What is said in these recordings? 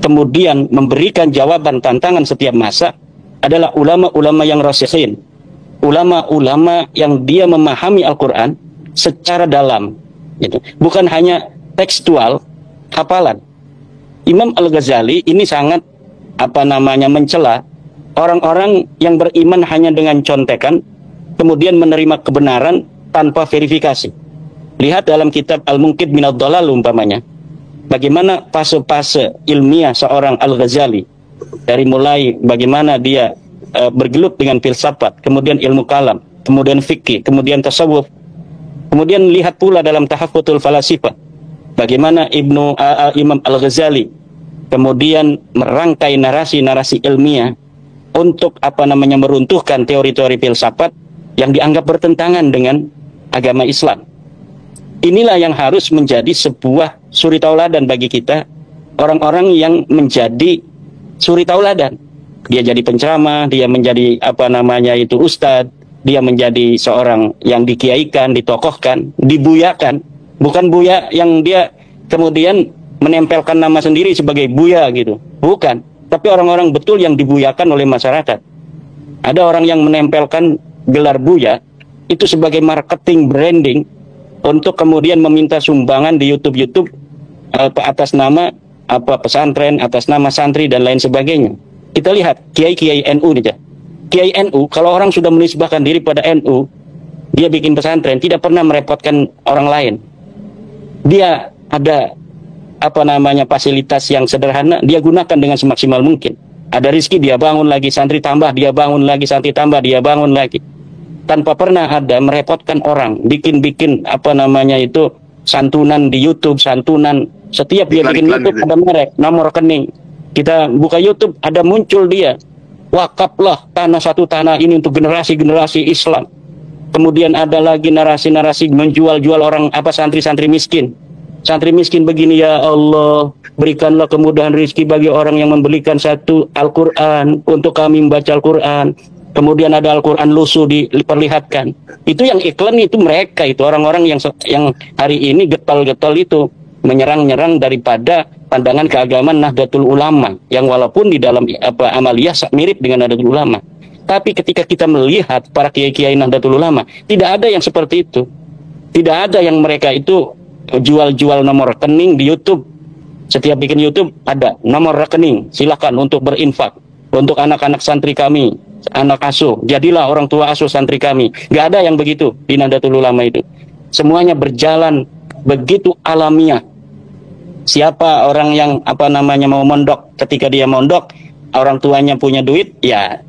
kemudian memberikan jawaban tantangan setiap masa adalah ulama-ulama yang rasikhin, ulama-ulama yang dia memahami Al-Quran secara dalam, gitu. Bukan hanya tekstual hafalan. Imam Al-Ghazali ini sangat mencela orang-orang yang beriman hanya dengan contekan, kemudian menerima kebenaran tanpa verifikasi. Lihat dalam kitab Al-Munqidh Minadh Dhalal umpamanya, bagaimana fase-fase ilmiah seorang Al-Ghazali, dari mulai bagaimana dia bergelut dengan filsafat, kemudian ilmu kalam, kemudian fikih, kemudian tasawuf. Kemudian lihat pula dalam Tahaffutul Falasifah, bagaimana Imam Al-Ghazali kemudian merangkai narasi-narasi ilmiah untuk meruntuhkan teori-teori filsafat yang dianggap bertentangan dengan agama Islam. Inilah yang harus menjadi sebuah suri tauladan bagi kita, orang-orang yang menjadi suri tauladan. Dia jadi penceramah, dia menjadi ustadz, dia menjadi seorang yang dikiaikan, ditokohkan, dibuyakan. Bukan buya yang dia kemudian menempelkan nama sendiri sebagai buya gitu. Bukan. Tapi orang-orang betul yang dibuyakan oleh masyarakat. Ada orang yang menempelkan gelar buya itu sebagai marketing branding untuk kemudian meminta sumbangan di YouTube atas nama pesantren, atas nama santri dan lain sebagainya. Kita lihat kiai-kiai NU aja. Kiai NU, kalau orang sudah menisbahkan diri pada NU, dia bikin pesantren, tidak pernah merepotkan orang lain. Dia ada fasilitas yang sederhana, dia gunakan dengan semaksimal mungkin. Ada rezeki, dia bangun lagi, santri tambah, dia bangun lagi, santri tambah, dia bangun lagi. Tanpa pernah ada merepotkan orang, bikin santunan di YouTube, santunan. Setiap dia bikin YouTube ada merek, nomor rekening. Kita buka YouTube, ada muncul dia. Wakaflah satu tanah ini untuk generasi-generasi Islam. Kemudian ada lagi narasi-narasi menjual-jual orang santri-santri miskin. Santri miskin begini, ya Allah, berikanlah kemudahan rezeki bagi orang yang membelikan satu Al-Quran untuk kami membaca Al-Quran. Kemudian ada Al-Quran lusuh diperlihatkan. Itu yang iklan, itu mereka, itu orang-orang yang hari ini getol-getol itu menyerang-nyerang daripada pandangan keagamaan Nahdlatul Ulama, yang walaupun di dalam amaliyah mirip dengan Nahdlatul Ulama. Tapi ketika kita melihat para kiai-kiai Nahdlatul Ulama, tidak ada yang seperti itu. Tidak ada yang mereka itu jual-jual nomor rekening di YouTube. Setiap bikin YouTube ada nomor rekening, silakan untuk berinfak untuk anak-anak santri kami, anak asuh, jadilah orang tua asuh santri kami. Gak ada yang begitu di Nahdlatul Ulama itu. Semuanya berjalan begitu alamiah. Siapa orang yang mau mondok, ketika dia mondok, orang tuanya punya duit, ya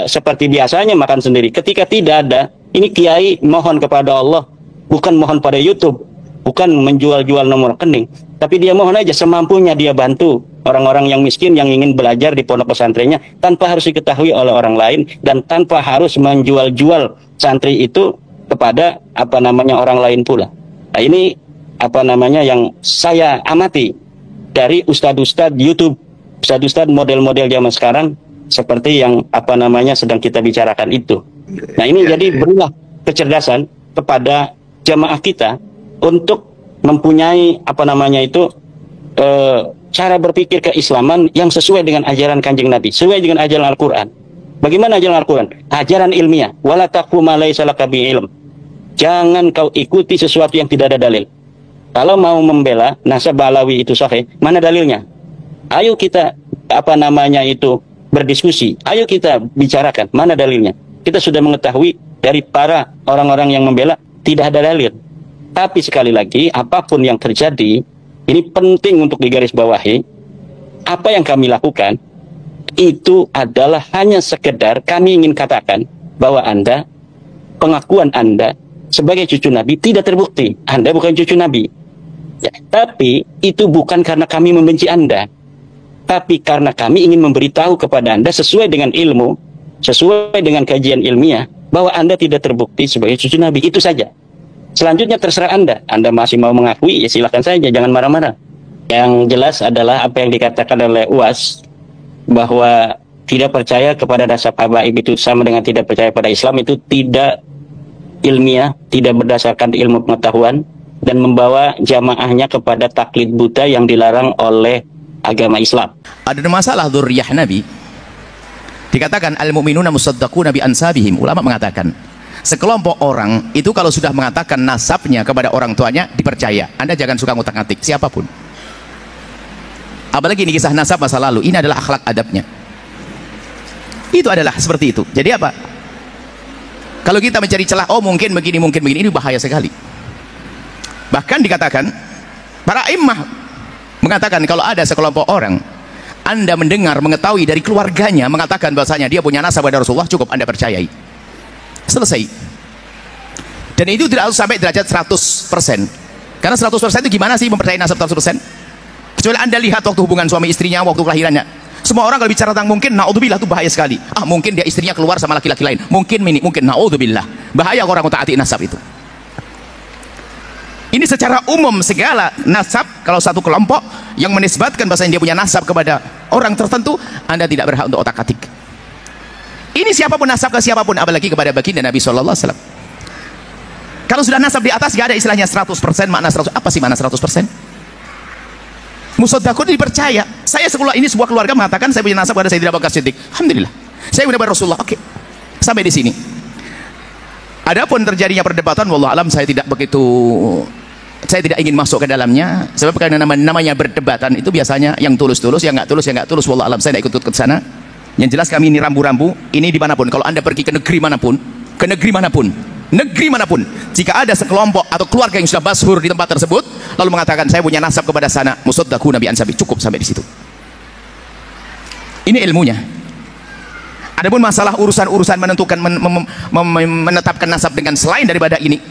seperti biasanya makan sendiri. Ketika tidak ada, ini kiai mohon kepada Allah, bukan mohon pada YouTube, bukan menjual-jual nomor rekening, tapi dia mohon aja semampunya dia bantu orang-orang yang miskin yang ingin belajar di pondok pesantrennya tanpa harus diketahui oleh orang lain dan tanpa harus menjual-jual santri itu kepada orang lain pula. Nah, ini yang saya amati dari ustadz-ustadz YouTube, ustadz-ustadz model-model zaman sekarang seperti yang sedang kita bicarakan itu. Nah, ini jadi berilah kecerdasan kepada jamaah kita untuk mempunyai cara berpikir keislaman yang sesuai dengan ajaran Kanjeng Nabi, sesuai dengan ajaran Al-Quran. Bagaimana ajaran Al-Quran? Ajaran ilmiah. Wala taqfu ma laysa laka bihi ilm. Jangan kau ikuti sesuatu yang tidak ada dalil. Kalau mau membela nasab Alawi itu sahih, mana dalilnya? Ayo kita berdiskusi. Ayo kita bicarakan mana dalilnya. Kita sudah mengetahui dari para orang-orang yang membela tidak ada dalil. Tapi sekali lagi, apapun yang terjadi, ini penting untuk digarisbawahi. Apa yang kami lakukan itu adalah hanya sekedar kami ingin katakan bahwa Anda, pengakuan Anda sebagai cucu Nabi tidak terbukti. Anda bukan cucu Nabi. Ya, tapi itu bukan karena kami membenci Anda, tapi karena kami ingin memberitahu kepada Anda sesuai dengan ilmu, sesuai dengan kajian ilmiah, bahwa Anda tidak terbukti sebagai cucu Nabi. Itu saja. Selanjutnya terserah Anda. Anda masih mau mengakui, ya silakan saja, jangan marah-marah. Yang jelas adalah apa yang dikatakan oleh UAS, bahwa tidak percaya kepada nasab habaib itu sama dengan tidak percaya pada Islam, itu tidak ilmiah, tidak berdasarkan ilmu pengetahuan, dan membawa jamaahnya kepada taklid buta yang dilarang oleh agama Islam. Ada masalah dzurriyyah Nabi. Dikatakan al-mu'minuna musaddaquna bi ansabihim. Ulama mengatakan sekelompok orang itu kalau sudah mengatakan nasabnya kepada orang tuanya dipercaya. Anda jangan suka ngutak-ngatik siapapun. Apalagi ini kisah nasab masa lalu. Ini adalah akhlak adabnya. Itu adalah seperti itu. Jadi apa? Kalau kita mencari celah, oh mungkin begini, ini bahaya sekali. Bahkan dikatakan, para imam mengatakan kalau ada sekelompok orang, Anda mendengar, mengetahui dari keluarganya, mengatakan bahwasanya dia punya nasab pada Rasulullah, cukup Anda percayai. Selesai. Dan itu tidak harus sampai derajat 100%. Karena 100% itu gimana sih mempercayai nasab 100%? Kecuali Anda lihat waktu hubungan suami istrinya, waktu kelahirannya. Semua orang kalau bicara tentang mungkin, naudzubillah, itu bahaya sekali. Mungkin dia istrinya keluar sama laki-laki lain. Mungkin naudzubillah. Bahaya orang utak-atik nasab itu. Ini secara umum segala nasab, kalau satu kelompok yang menisbatkan bahasanya dia punya nasab kepada orang tertentu, Anda tidak berhak untuk otak-atik. Ini siapapun nasab ke siapapun, apalagi kepada baginda Nabi SAW. Kalau sudah nasab di atas, gak ada istilahnya 100%, makna 100%. Apa sih makna 100%? Musaddaqun dipercaya. Saya ini sebuah keluarga mengatakan saya punya nasab pada Sayyidina Abu Bakar Siddiq. Alhamdulillah. Saya punya Rasulullah. Oke. Sampai di sini. Adapun terjadinya perdebatan, wallahu alam, saya tidak ingin masuk ke dalamnya. Sebab karena namanya berdebatan itu biasanya yang tulus-tulus, yang nggak tulus, wallahu alam, saya tidak ikut ke sana. Yang jelas kami ini rambu-rambu, ini dimanapun. Kalau Anda pergi ke negeri manapun, jika ada sekelompok atau keluarga yang sudah masyhur di tempat tersebut lalu mengatakan saya punya nasab kepada sana, musaddaquna bi ansabi, cukup sampai di situ. Ini ilmunya. Adapun masalah urusan menentukan menetapkan nasab dengan selain daripada ini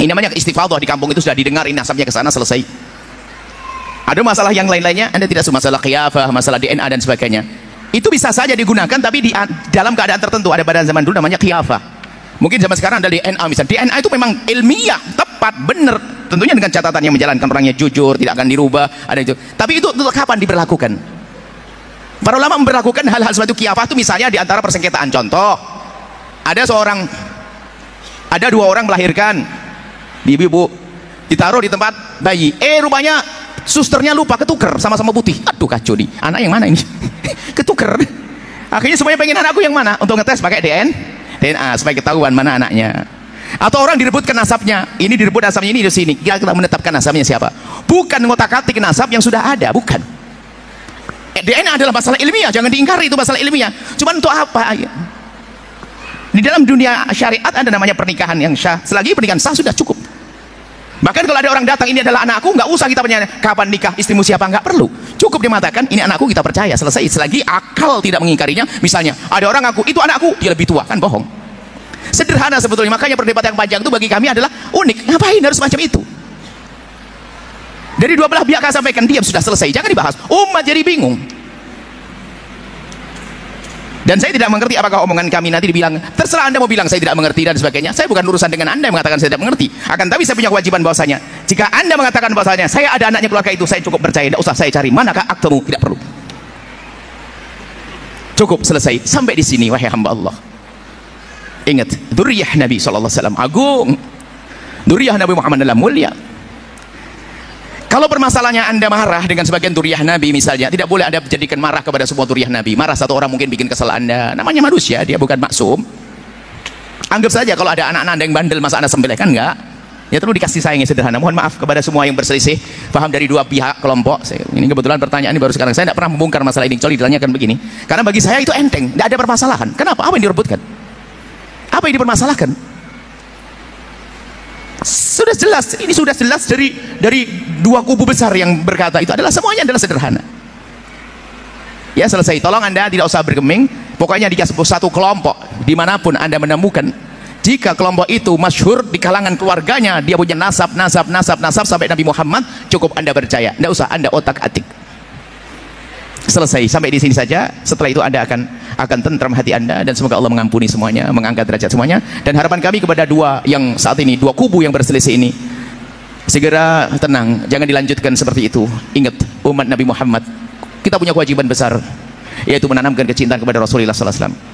namanya istifadhah. Di kampung itu sudah didengar ini nasabnya ke sana, selesai. Ada masalah yang lain-lainnya, Anda tidak suka masalah qiyafah, masalah DNA dan sebagainya. Itu bisa saja digunakan, tapi dalam keadaan tertentu. Ada pada zaman dulu namanya qiyafah. Mungkin zaman sekarang ada DNA misalnya. DNA itu memang ilmiah, tepat, benar. Tentunya dengan catatan yang menjalankan orangnya jujur, tidak akan dirubah, ada itu. Tapi itu kapan diberlakukan? Para ulama memberlakukan hal-hal seperti itu. Qiyafah itu misalnya di antara persengketaan. Contoh, ada dua orang melahirkan, ibu ditaruh di tempat bayi. Rupanya susternya lupa, ketuker sama-sama putih. Aduh kacau nih, anak yang mana ini? Ketuker. Akhirnya semuanya pengen anakku yang mana? Untuk ngetes pakai DNA supaya ketahuan mana anaknya. Atau orang direbutkan nasabnya, ini direbut nasabnya, ini di sini. Kita menetapkan nasabnya siapa? Bukan ngotak-atik nasab yang sudah ada, bukan. DNA adalah masalah ilmiah, jangan diingkari, itu masalah ilmiah. Cuman untuk apa? Di dalam dunia syariat ada namanya pernikahan yang sah. Selagi pernikahan sah sudah cukup. Bahkan kalau ada orang datang, ini adalah anakku, nggak usah kita bertanya kapan nikah, istrimu siapa, nggak perlu. Cukup dia mengatakan ini anakku, kita percaya, selesai. Selagi akal tidak mengingkarinya. Misalnya ada orang ngaku itu anakku, dia lebih tua, kan bohong. Sederhana sebetulnya. Makanya perdebatan yang panjang itu bagi kami adalah unik. Ngapain harus macam itu? Dari dua belah pihak saya sampaikan, diam, sudah selesai, jangan dibahas. Umat jadi bingung. Dan saya tidak mengerti apakah omongan kami nanti dibilang, terserah Anda mau bilang saya tidak mengerti dan sebagainya. Saya bukan urusan dengan Anda yang mengatakan saya tidak mengerti. Akan tapi saya punya kewajiban bahwasanya jika Anda mengatakan bahwasanya saya ada anaknya keluarga itu, saya cukup percaya, tidak usah saya cari manakah aktamu, tidak perlu. Cukup, selesai. Sampai di sini wahai hamba Allah. Ingat, dzurriyyah Nabi SAW agung. Dzurriyyah Nabi Muhammad adalah mulia. Kalau permasalahannya Anda marah dengan sebagian dzurriyyah Nabi misalnya, tidak boleh Anda jadikan marah kepada semua dzurriyyah Nabi. Marah satu orang mungkin bikin kesal Anda. Namanya manusia, dia bukan maksum. Anggap saja kalau ada anak-anak Anda yang bandel, masa Anda sembelih, kan enggak? Ya perlu dikasih sayangnya sederhana. Mohon maaf kepada semua yang berselisih paham dari dua pihak kelompok. Ini kebetulan pertanyaan ini baru sekarang. Saya tidak pernah membongkar masalah ini, kecuali ditanyakan begini. Karena bagi saya itu enteng, tidak ada permasalahan. Kenapa? Apa yang direbutkan? Apa yang dipermasalahkan? Sudah jelas, ini sudah jelas dari dua kubu besar yang berkata itu adalah semuanya adalah sederhana. Ya selesai. Tolong Anda tidak usah bergeming. Pokoknya di satu kelompok dimanapun Anda menemukan, jika kelompok itu masyhur di kalangan keluarganya, dia punya nasab sampai Nabi Muhammad, cukup Anda percaya. Tidak usah Anda otak-atik. Selesai, sampai di sini saja. Setelah itu Anda akan tentram hati Anda, dan semoga Allah mengampuni semuanya, mengangkat derajat semuanya. Dan harapan kami kepada dua yang saat ini, dua kubu yang berselisih ini, segera tenang, jangan dilanjutkan seperti itu. Ingat, umat Nabi Muhammad, kita punya kewajiban besar, yaitu menanamkan kecintaan kepada Rasulullah SAW.